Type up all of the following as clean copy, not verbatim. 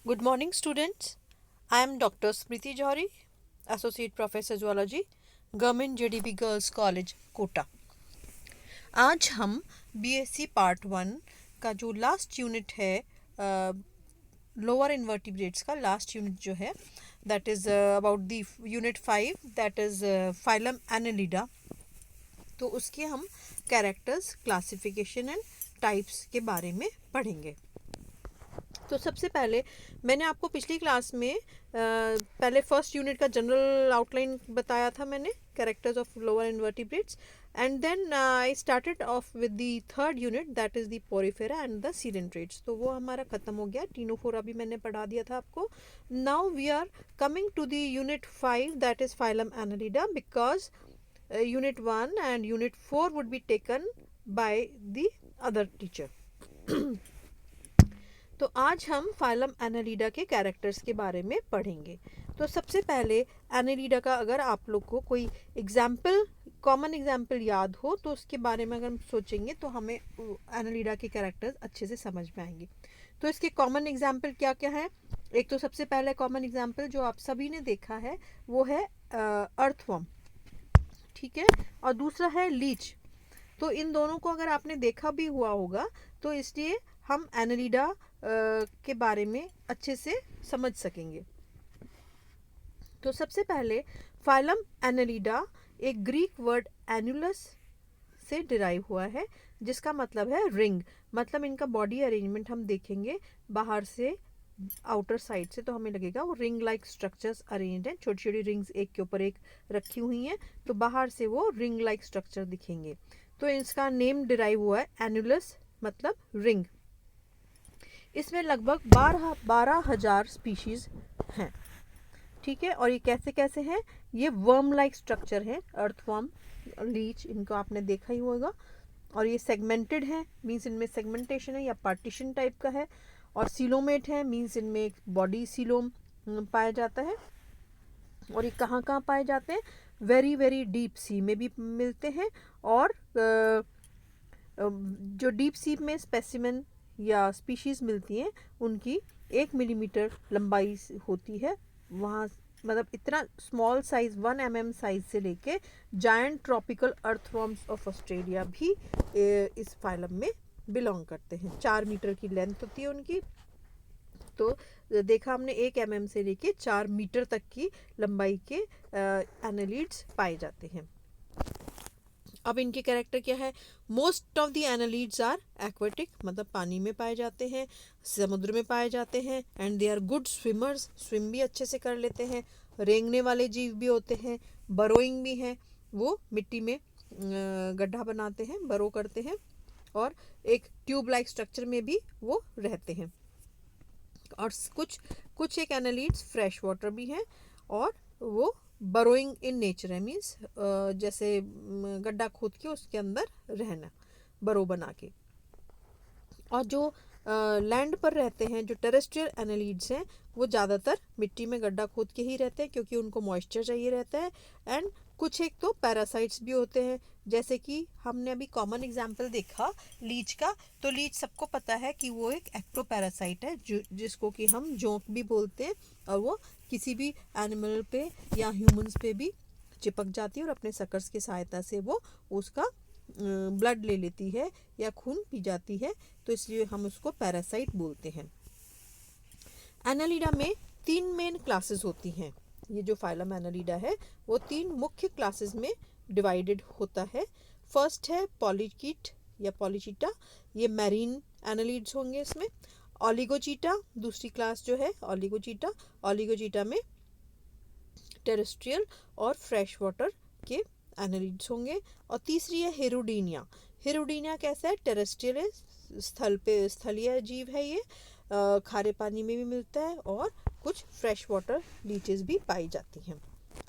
Good morning, students. I am Dr. Smriti Johari, Associate Professor Zoology, Government JDB Girls College, Kota. आज हम BSc part 1 का जो last unit है, lower invertebrates का last unit जो है, that is about the unit 5, that is phylum Annelida. तो उसके हम कैरेक्टर्स, क्लासिफिकेशन एंड टाइप्स के बारे में पढ़ेंगे। तो सबसे पहले मैंने आपको पिछली क्लास में पहले फर्स्ट यूनिट का जनरल आउटलाइन बताया था मैंने, characters of lower invertebrates, and then I started off with the third unit, that is the porifera and the coelenterates. तो वो हमारा ख़त्म हो गया। टीनोफोरा भी मैंने पढ़ा दिया था आपको। Now we are coming to the unit 5, that is phylum Annelida, because unit 1 and unit 4 would be taken by the other teacher. तो आज हम फाइलम एनालिडा के कैरेक्टर्स के बारे में पढ़ेंगे। तो सबसे पहले एनालिडा का अगर आप लोग को कोई एग्जाम्पल, कॉमन एग्जाम्पल याद हो तो उसके बारे में अगर हम सोचेंगे तो हमें एनालिडा के कैरेक्टर्स अच्छे से समझ में आएंगे। तो इसके कॉमन एग्जाम्पल क्या क्या है? एक तो सबसे पहले कॉमन एग्जाम्पल जो आप सभी ने देखा है वो है अर्थवर्म, ठीक है, और दूसरा है लीच। तो इन दोनों को अगर आपने देखा भी हुआ होगा तो इसलिए हम एनालिडा के बारे में अच्छे से समझ सकेंगे। तो सबसे पहले फाइलम एनालिडा एक ग्रीक वर्ड एनुलस से डिराइव हुआ है, जिसका मतलब है रिंग। मतलब इनका बॉडी अरेंजमेंट हम देखेंगे बाहर से, आउटर साइड से, तो हमें लगेगा वो रिंग लाइक स्ट्रक्चर्स अरेंज्ड हैं, छोटी छोटी रिंग्स एक के ऊपर एक रखी हुई हैं, तो बाहर से वो रिंग लाइक स्ट्रक्चर दिखेंगे। तो इसका नेम डिराइव हुआ है एनुलस, मतलब रिंग। इसमें लगभग 12,000 स्पीशीज हैं, ठीक है। और ये कैसे कैसे हैं? ये वर्म लाइक स्ट्रक्चर है, अर्थवर्म, लीच, इनको आपने देखा ही होगा। और ये सेगमेंटेड है, मीन्स इनमें सेगमेंटेशन है या पार्टीशन टाइप का है। और सीलोमेट है, मीन्स इनमें एक बॉडी सीलोम पाया जाता है। और ये कहाँ कहाँ पाए जाते हैं? वेरी वेरी डीप सी में भी मिलते हैं, और जो डीप सी में स्पेसिमेन या स्पीशीज़ मिलती हैं उनकी 1 मिलीमीटर लंबाई होती है वहाँ। मतलब इतना स्मॉल साइज 1 mm साइज से लेके giant tropical earthworms of Australia भी इस फाइलम में बिलोंग करते हैं। 4 मीटर की लेंथ होती है उनकी। तो देखा हमने 1 mm से लेके 4 मीटर तक की लंबाई के एनालिड्स पाए जाते हैं। अब इनके कैरेक्टर क्या है? Most of the annelids are aquatic, मतलब पानी में पाए जाते हैं, समुद्र में पाए जाते हैं, and they are good swimmers, swim भी अच्छे से कर लेते हैं। रेंगने वाले जीव भी होते हैं, बरोइंग भी हैं, वो मिट्टी में गड्ढा बनाते हैं, बरो करते हैं, और एक ट्यूब लाइक स्ट्रक्चर में भी वो रहते हैं। और कुछ कुछ एक एनालिड्स फ्रेश वाटर भी हैं, और वो बरोइंग इन नेचर है, मीन्स जैसे गड्ढा खोद के उसके अंदर रहना, बरो बना के। और जो लैंड पर रहते हैं, जो टेरेस्ट्रियल एनालिड्स हैं, वो ज़्यादातर मिट्टी में गड्ढा खोद के ही रहते हैं, क्योंकि उनको मॉइस्चर चाहिए रहता है। एंड कुछ एक तो पैरासाइट्स भी होते हैं, जैसे कि हमने अभी कॉमन एग्जांपल देखा लीच का। तो लीच सबको पता है कि वो एक एक्टोपैरासाइट है, जिसको कि हम जोंक भी बोलते हैं, और वो किसी भी एनिमल पे या ह्यूमंस पे भी चिपक जाती है, और अपने सकर्स की सहायता से वो उसका ब्लड ले लेती है या खून पी जाती है, तो इसलिए हम उसको पैरासाइट बोलते हैं। एनालिडा में 3 मेन क्लासेस होती हैं। ये जो फाइलम एनालिडा है वो 3 मुख्य क्लासेस में डिवाइडेड होता है। फर्स्ट है पॉलीकीट या पॉलीचीटा, ये मैरीन एनालिड्स होंगे इसमें। ऑलिगोचीटा दूसरी क्लास जो है, ऑलिगोचीटा, ऑलिगोचीटा में टेरेस्ट्रियल और फ्रेश वाटर के एनालिड्स होंगे। और तीसरी है हेरोडीनिया। हेरोडीनिया कैसा है? टेरेस्ट्रियल है, स्थल पे स्थलीय जीव है ये, खारे पानी में भी मिलता है, और कुछ फ्रेश वाटर लीचेस भी पाई जाती हैं।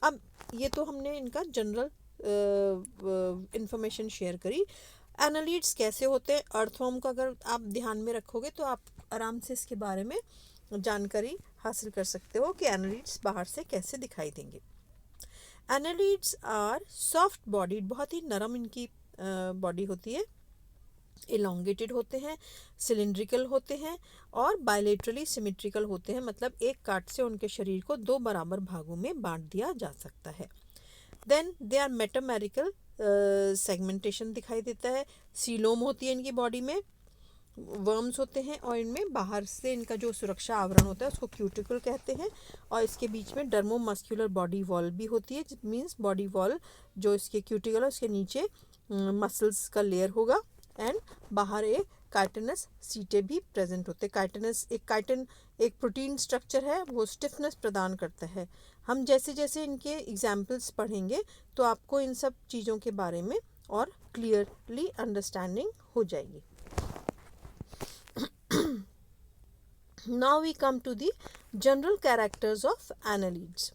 अब ये तो हमने इनका जनरल इंफॉर्मेशन शेयर करी। एनालिड्स कैसे होते हैं? अर्थवर्म को अगर आप ध्यान में रखोगे तो आप आराम से इसके बारे में जानकारी हासिल कर सकते हो कि एनालिड्स बाहर से कैसे दिखाई देंगे। एनालिड्स आर सॉफ्ट बॉडीड, बहुत ही नरम इनकी बॉडी होती है, इलोंगेटेड होते हैं, सिलिंड्रिकल होते हैं और बायलेटरली सिमेट्रिकल होते हैं, मतलब एक काट से उनके शरीर को दो बराबर भागों में बांट दिया जा सकता है। देन दे आर मेटामेरिकल, सेगमेंटेशन दिखाई देता है, सीलोम होती है इनकी बॉडी में, वर्म्स होते हैं और इनमें बाहर से इनका जो सुरक्षा आवरण होता है उसको क्यूटिकल कहते हैं, और इसके बीच में डर्मोमस्क्यूलर बॉडी वॉल भी होती है, मींस बॉडी वॉल जो इसके क्यूटिकल है उसके नीचे मसल्स का लेयर होगा, एंड बाहर एक काइटिनस सीटे भी प्रेजेंट होते हैं। काइटिनस एक प्रोटीन स्ट्रक्चर है, वो स्टिफनेस प्रदान करता है। हम जैसे जैसे इनके एग्जाम्पल्स पढ़ेंगे तो आपको इन सब चीज़ों के बारे में और क्लियरली अंडरस्टैंडिंग हो जाएगी। Now we come to the general characters of annelids.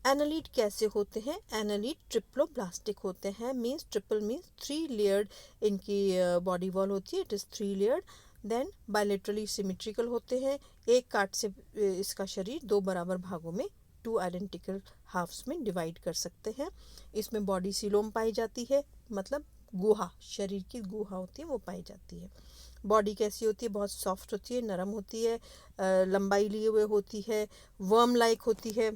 Annelid कैसे होते हैं? एनालिड ट्रिप्लोब्लास्टिक होते हैं, मीन्स ट्रिपल मीन्स 3 लेयर्ड इनकी बॉडी वॉल होती है, it is 3 layered. Then bilaterally symmetrical होते हैं, एक काट से इसका शरीर दो बराबर भागों में 2 आइडेंटिकल हाफ्स में डिवाइड कर सकते हैं। इसमें बॉडी सीलोम पाई जाती है, मतलब गुहा, शरीर की गुहा होती है वो पाई जाती है। बॉडी कैसी होती है? बहुत सॉफ्ट होती है, नरम होती है, लंबाई लिए हुए होती है, वर्म लाइक होती है।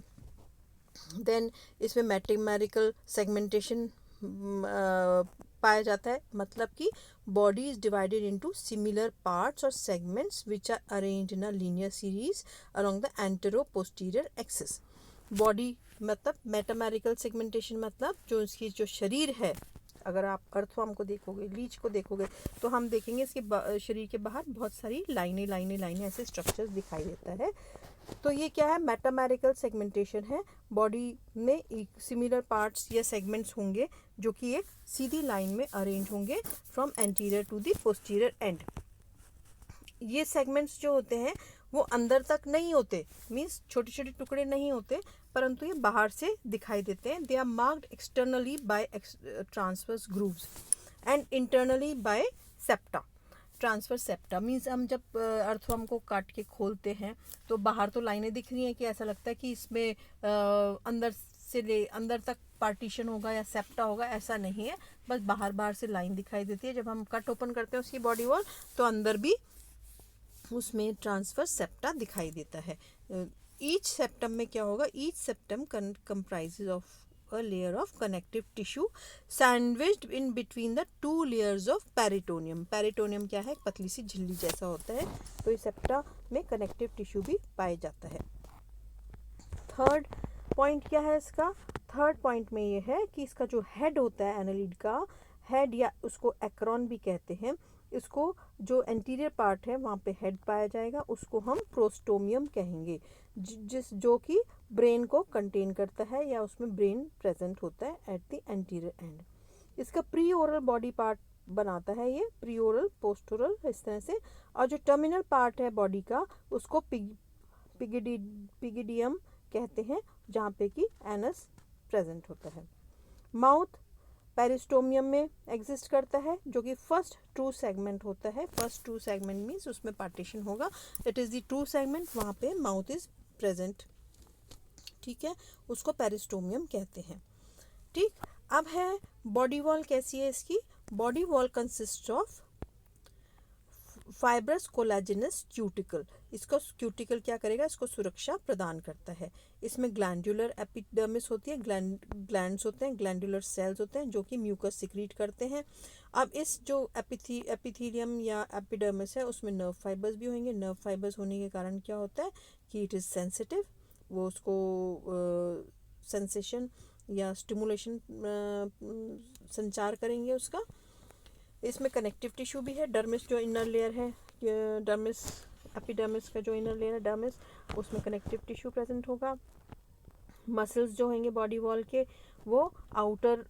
देन इसमें मैटेमेरिकल सेगमेंटेशन पाया जाता है, मतलब कि body is divided into similar parts और segments which are arranged in a linear series along the antero posterior axis. Body मतलब मैटेमेरिकल सेगमेंटेशन, मतलब जो इसकी जो शरीर है, अगर आप अर्थवर्म को देखोगे, लीच को देखोगे, तो हम देखेंगे इसके शरीर के बाहर बहुत सारी लाइनें ऐसे स्ट्रक्चर्स दिखाई देता है। तो ये क्या है? मेटामेरिकल सेगमेंटेशन है। बॉडी में सिमिलर पार्ट्स या सेगमेंट्स होंगे जो कि एक सीधी लाइन में अरेंज होंगे from anterior to the posterior end. ये सेगमेंट्स जो होते हैं वो अंदर तक नहीं होते, मीन्स छोटे छोटे टुकड़े नहीं होते, परंतु ये बाहर से दिखाई देते हैं। They are marked externally by transverse grooves and internally by septa. Transverse septa means हम जब अर्थवर्म को काट के खोलते हैं तो बाहर तो लाइनें दिख रही हैं कि ऐसा लगता है कि इसमें अंदर तक पार्टीशन होगा या सेप्टा होगा, ऐसा नहीं है, बस बाहर से लाइन दिखाई देती है। जब हम कट ओपन करते हैं उसकी बॉडी वॉल तो अंदर भी उसमें ट्रांसवर्स सेप्टा दिखाई देता है। ईच सेप्टम में क्या होगा? Each septum comprises of a layer of connective tissue sandwiched in between the 2 layers of peritoneum. peritoneum क्या है? पतली सी झिल्ली जैसा होता है, तो इस सेप्टा में कनेक्टिव टिश्यू भी पाया जाता है। थर्ड पॉइंट क्या है इसका? थर्ड पॉइंट में ये है कि इसका जो हेड होता है एनालिड का, हेड या उसको एक्रोन भी कहते हैं, इसको जो एंटीरियर पार्ट है वहाँ पे हेड पाया जाएगा, उसको हम प्रोस्टोमियम कहेंगे, जो कि ब्रेन को कंटेन करता है या उसमें ब्रेन प्रेजेंट होता है एट द एंटीरियर एंड। इसका प्री ओरल बॉडी पार्ट बनाता है ये, प्री ओरल पोस्ट ओरल इस तरह से, और जो टर्मिनल पार्ट है बॉडी का उसको पिगिडियम कहते हैं, जहाँ पे कि एनस प्रेजेंट होता है। माउथ पेरिस्टोमियम में एग्जिस्ट करता है, जो कि फर्स्ट ट्रू सेगमेंट होता है। फर्स्ट ट्रू सेगमेंट मीन्स उसमें पार्टीशन होगा, it is the true segment, वहाँ पे माउथ इज प्रेजेंट, ठीक है, उसको पेरिस्टोमियम कहते हैं। ठीक, अब है बॉडी वॉल कैसी है इसकी? Body wall consist of fibrous collagenous cuticle. इसको क्यूटिकल क्या करेगा? इसको सुरक्षा प्रदान करता है। इसमें ग्लैंडुलर एपिडर्मिस होती है, ग्लैंड्स होते हैं, ग्लैंडुलर सेल्स होते हैं जो कि म्यूकस सिक्रीट करते हैं। अब इस जो एपिथीलियम या एपिडर्मिस है उसमें नर्व फाइबर्स भी होंगे। नर्व फाइबर्स होने के कारण क्या होता है कि इट इज़ सेंसिटिव, वो उसको सेंसेशन या स्टिमुलेशन संचार करेंगे उसका। इसमें कनेक्टिव टिश्यू भी है, डर्मिस जो इनर लेयर है, डर्मिस एपिडर्मिस का जो इनर लेयर है डर्मिस, उसमें कनेक्टिव टिश्यू प्रेजेंट होगा। मसल्स जो होंगे बॉडी वॉल के वो आउटर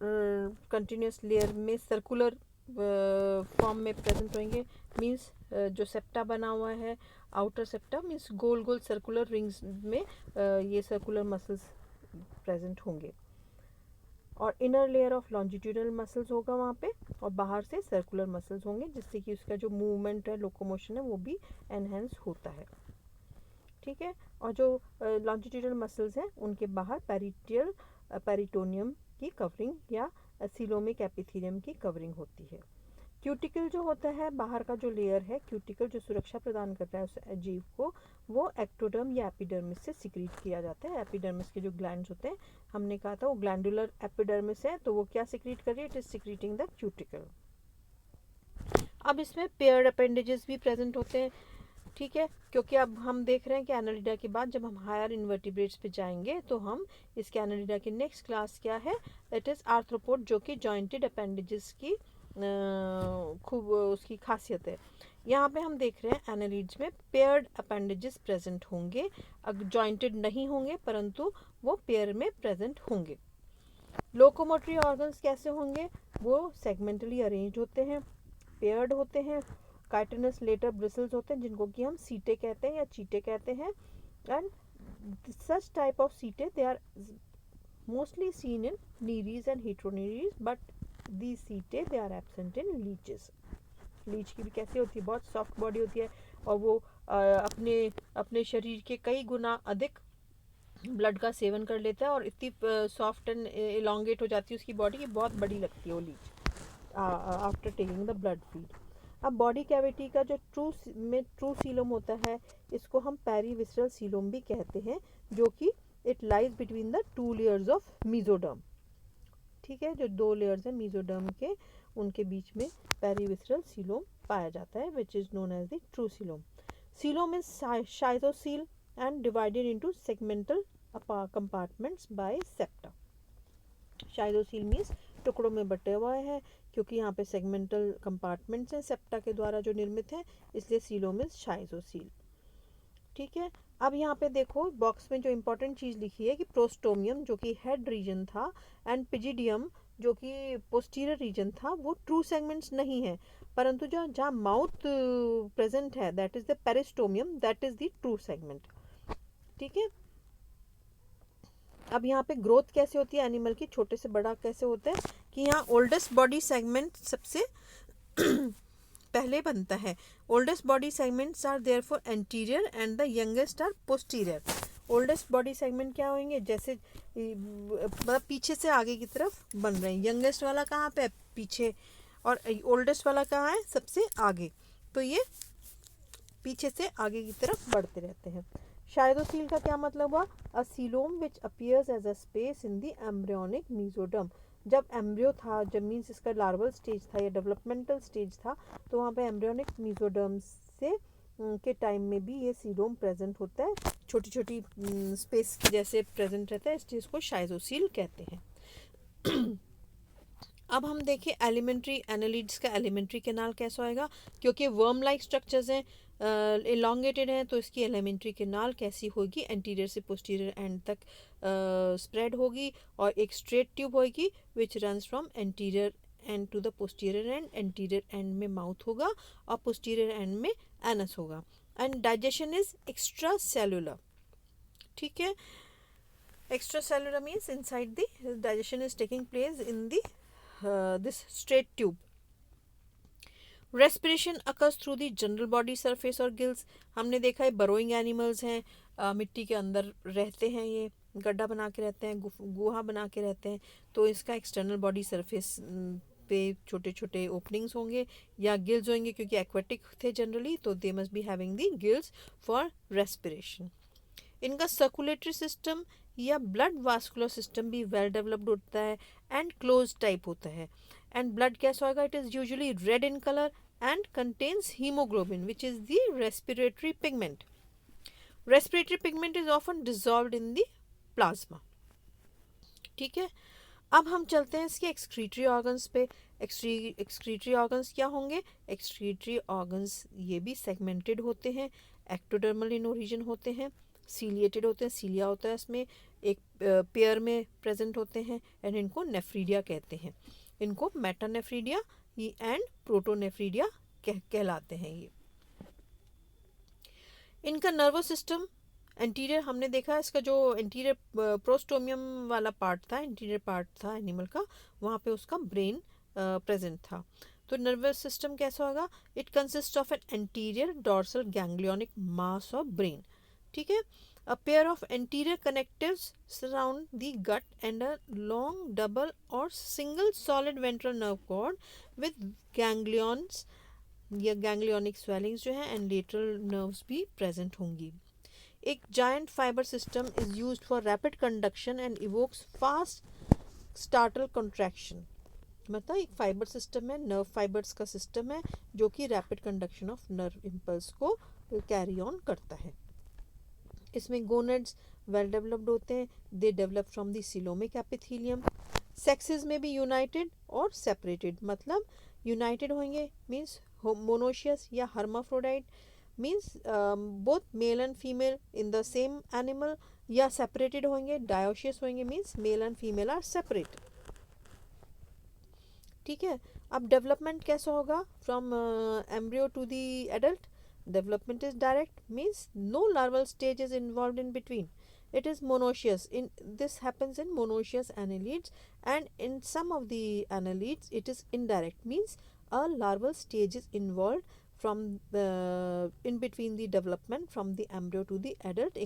कंटिन्यूस लेयर में सर्कुलर फॉर्म में प्रेजेंट होंगे, मींस जो सेप्टा बना हुआ है, आउटर सेप्टा मींस गोल गोल सर्कुलर रिंग्स में ये सर्कुलर मसल्स प्रेजेंट होंगे, और inner layer of longitudinal muscles होगा वहाँ पे, और बाहर से सर्कुलर मसल्स होंगे, जिससे कि उसका जो मूवमेंट है, लोकोमोशन है, वो भी एनहेंस होता है। ठीक है, और जो लॉन्जिट्यूडनल मसल्स हैं उनके बाहर पेरिटोनियम की कवरिंग या सीलोमिक एपिथेलियम की कवरिंग होती है। क्यूटिकल जो होता है बाहर का जो लेयर है, क्यूटिकल जो सुरक्षा प्रदान करता है उस जीव को, वो एक्टोडर्म या एपिडर्मिस से सिक्रीट किया जाता है। एपिडर्मिस के जो ग्लैंड्स होते हैं, हमने कहा था वो ग्लैंडुलर एपिडर्मिस है, तो वो क्या सिक्रीट कर रही है? It is secreting the cuticle. अब इसमें पेयर्ड अपेंडेजेस भी प्रेजेंट होते हैं, ठीक है, क्योंकि अब हम देख रहे हैं कि एनालिडा के बाद जब हम हायर इन्वर्टिब्रेट्स पे जाएंगे तो हम इसके एनालिडा की नेक्स्ट क्लास क्या है? इट इज़ आर्थ्रोपोड, जो कि जॉइंटेड अपेंडेजेस की खूब उसकी खासियत है। यहाँ पे हम देख रहे हैं एनालिड्स में पेयर्ड अपेंडेजेस प्रेजेंट होंगे, अगर जॉइंटेड नहीं होंगे परंतु वो पेयर में प्रेजेंट होंगे। लोकोमोटरी ऑर्गन्स कैसे होंगे? वो सेगमेंटली अरेंज होते हैं, पेयर्ड होते हैं, काइटिनस लेटर ब्रिसल्स होते हैं जिनको कि हम सीटे कहते हैं या चीटे कहते हैं, and such type of setae they are mostly seen in nereis and heteronereis, but the setae they are absent in leeches. Leech की भी कैसी होती है? बहुत सॉफ्ट बॉडी होती है और वो अपने शरीर के कई गुना अधिक ब्लड का सेवन कर लेता है और इतनी सॉफ्ट एंड इलोंगेट हो जाती है उसकी बॉडी की, बहुत बड़ी लगती है वो leech after taking the blood feed. अब बॉडी कैविटी का जो ट्रू सीलोम होता है, इसको हम पेरीविसरल सीलोम भी कहते हैं, जो कि it lies between the 2 layers of mesoderm. ठीक है, जो 2 लेयर्स हैं मीजोडर्म के, उनके बीच में पेरीविसरल सीलोम पाया जाता है, which is known as the true coelom. Coelom is शाइजोसील and divided into segmental compartments by septa. शाइजोसील मीन्स टुकड़ों में बटे हुआ है, क्योंकि यहाँ पे सेगमेंटल कंपार्टमेंट्स हैं सेप्टा के द्वारा जो निर्मित है, इसलिए सीलोम इज शाइजोसील। ठीक है, अब यहाँ पे देखो बॉक्स में जो इम्पोर्टेंट चीज़ लिखी है कि प्रोस्टोमियम जो कि हेड रीजन था एंड पिजिडियम जो कि पोस्टीरियर रीजन था, वो ट्रू सेगमेंट्स नहीं है, परंतु जो जहाँ माउथ प्रेजेंट है that is the peristomium, that is the true segment. ठीक है, अब यहाँ पे ग्रोथ कैसे होती है एनिमल की, छोटे से बड़ा कैसे होता है, कि यहाँ ओल्डेस्ट बॉडी सेगमेंट सबसे पहले बनता है। Oldest body segments are therefore anterior and the youngest are posterior. Oldest body segment क्या होंगे? जैसे मतलब पीछे से आगे की तरफ बन रहे हैं। यंगेस्ट वाला कहाँ पे? पीछे, और ओल्डेस्ट वाला कहाँ है? सबसे आगे, तो ये पीछे से आगे की तरफ बढ़ते रहते हैं। शाइजोसील का क्या मतलब हुआ? A coelom which appears as a space in the embryonic mesoderm. जब एम्ब्रियो था, जब मीन्स इसका लार्वल स्टेज था या डेवलपमेंटल स्टेज था, तो वहाँ पे एम्ब्रियोनिक मीजोडर्म से के टाइम में भी ये सीलोम प्रेजेंट होता है, छोटी छोटी स्पेस की जैसे प्रेजेंट रहता है, इस चीज़ को शाइजोसील कहते हैं। अब हम देखिए एलिमेंट्री एनालिड्स का एलिमेंट्री कैनाल कैसा होएगा, क्योंकि वर्म लाइक स्ट्रक्चर्स हैं, इलोंगेटेड हैं, तो इसकी एलिमेंट्री कैनाल कैसी होगी? एंटीरियर से पोस्टीरियर एंड तक स्प्रेड होगी, और एक स्ट्रेट ट्यूब होगी which runs from anterior end to the posterior end. Anterior end में माउथ होगा और पोस्टीरियर एंड में एनस होगा। And digestion is extra cellular. ठीक है, extra cellular means inside the digestion is taking place in the this straight tube. Respiration occurs through the general body surface और gills. हमने देखा है बरोइंग एनिमल्स हैं, मिट्टी के अंदर रहते हैं, ये गड्ढा बना के रहते हैं, गुहा बना के रहते हैं, तो इसका एक्सटर्नल बॉडी सरफेस पे छोटे छोटे ओपनिंग्स होंगे या गिल्स होंगे, क्योंकि एक्वेटिक थे जनरली, तो they must be having the gills for respiration. इनका सर्कुलेटरी सिस्टम या ब्लड वास्कुलर सिस्टम भी वेल डेवलप्ड होता है एंड क्लोज टाइप होता है। एंड ब्लड कैसा होगा? It is usually red in colour and contains haemoglobin which is the respiratory pigment. Respiratory pigment is often dissolved in the plasma. ठीक है, अब हम चलते हैं इसके एक्सक्रीटरी ऑर्गन्स पे। एक्सक्रीटरी ऑर्गन्स क्या होंगे? एक्सक्रीटरी ऑर्गन्स ये भी सेगमेंटेड होते हैं, एक्टोडर्मल इन ओरिजिन होते हैं, सीलिएटेड होते हैं, सीलिया होता है इसमें, एक पेयर में प्रेजेंट होते हैं, एंड इनको नेफ्रीडिया कहते हैं। इनको मेटानेफ्रीडिया एंड प्रोटोनेफ्रीडिया कहलाते हैं ये। इनका नर्वस सिस्टम एंटीरियर, हमने देखा इसका जो एंटीरियर प्रोस्टोमियम वाला पार्ट था, एंटीरियर पार्ट था एनिमल का, वहाँ पे उसका ब्रेन प्रेजेंट था। तो नर्वस सिस्टम कैसा होगा? It consist of an anterior dorsal ganglionic mass of brain ठीक है. A pair of anterior connectives surround the gut and a long double or single solid ventral nerve cord with ganglions या ganglionic swellings जो है and lateral nerves भी present होंगी. एक giant fiber system is used for rapid conduction and evokes fast startle contraction. मतलब एक fibre system है, nerve fibres का सिस्टम है जो कि rapid conduction of nerve impulse को कैरी ऑन करता है. इसमें गोनेड्स वेल डेवलप्ड होते हैं. They develop from the coelomic epithelium. Sexes में भी यूनाइटेड और सेपरेटेड. मतलब यूनाइटेड होंगे मीन्स मोनोशियस या hermaphrodite means both male and female in the same animal, या सेपरेटेड होंगे डायोशियस होंगे means male and female are separate. ठीक है. अब डेवलपमेंट कैसा होगा from embryo to the adult. Development is direct means no larval stage is involved in between. It is monoecious. This happens in monoecious annelids, and in some of the annelids it is indirect means a larval stage is involved from the in between the development from the embryo to the adult.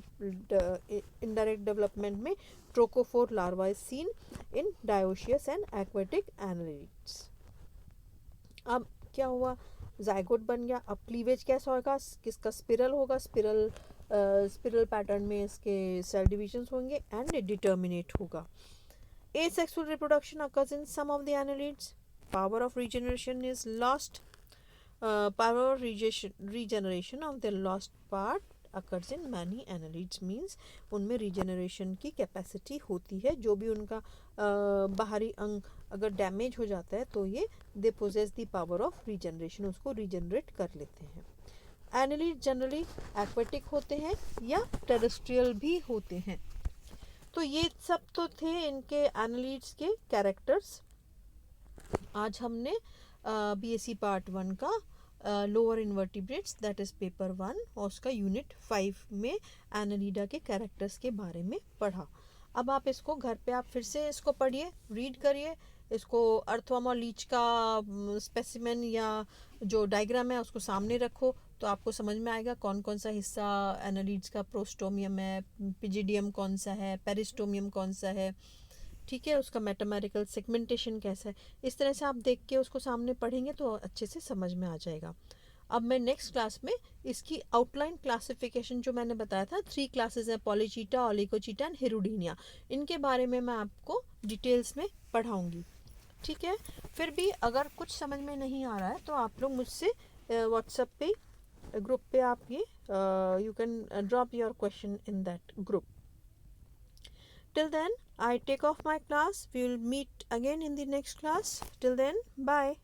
Indirect development में trochophore larva is seen in dioecious and aquatic annelids. अब क्या हुआ, zygote बन गया. अब cleavage कैसा होगा, किसका स्पिरल होगा, स्पिरल पैटर्न में इसके सेल डिविजन्स होंगे एंड डिटर्मिनेट होगा. Asexual reproduction occurs in some of the annelids. Power of regeneration is lost. Power of regeneration of the lost part occurs in many annelids means उनमें regeneration की capacity होती है. जो भी उनका बाहरी अंग अगर डैमेज हो जाता है तो ये they possess the power of regeneration, उसको रीजनरेट कर लेते हैं. एनालिड जनरली एक्वेटिक होते हैं या टेरेस्ट्रियल भी होते हैं. तो ये सब तो थे इनके एनालिड्स के कैरेक्टर्स. आज हमने बीएससी पार्ट 1 का lower invertebrates that is paper 1 और उसका यूनिट 5 में एनालिडा के कैरेक्टर्स के बारे में पढ़ा. अब आप इसको घर पे आप फिर से इसको पढ़िए, रीड करिए. इसको अर्थवर्म और लीच का स्पेसिमेन या जो डायग्राम है उसको सामने रखो तो आपको समझ में आएगा कौन कौन सा हिस्सा एनालिड्स का प्रोस्टोमियम है, पिजिडियम कौन सा है, पेरिस्टोमियम कौन सा है. ठीक है. उसका मेटामेरिकल सेगमेंटेशन कैसा है. इस तरह से आप देख के उसको सामने पढ़ेंगे तो अच्छे से समझ में आ जाएगा. अब मैं नेक्स्ट क्लास में इसकी आउटलाइन क्लासिफिकेशन जो मैंने बताया था 3 क्लासेस हैं, पॉलीचीटा, ओलिगोचीटा एंड हिरुडीनिया, इनके बारे में मैं आपको डिटेल्स में पढ़ाऊँगी. ठीक है. फिर भी अगर कुछ समझ में नहीं आ रहा है तो आप लोग मुझसे व्हाट्सएप पे ग्रुप पे आप ये you can drop your question in that group. Till then, I take off my class. We will meet again in the next class. Till then, bye.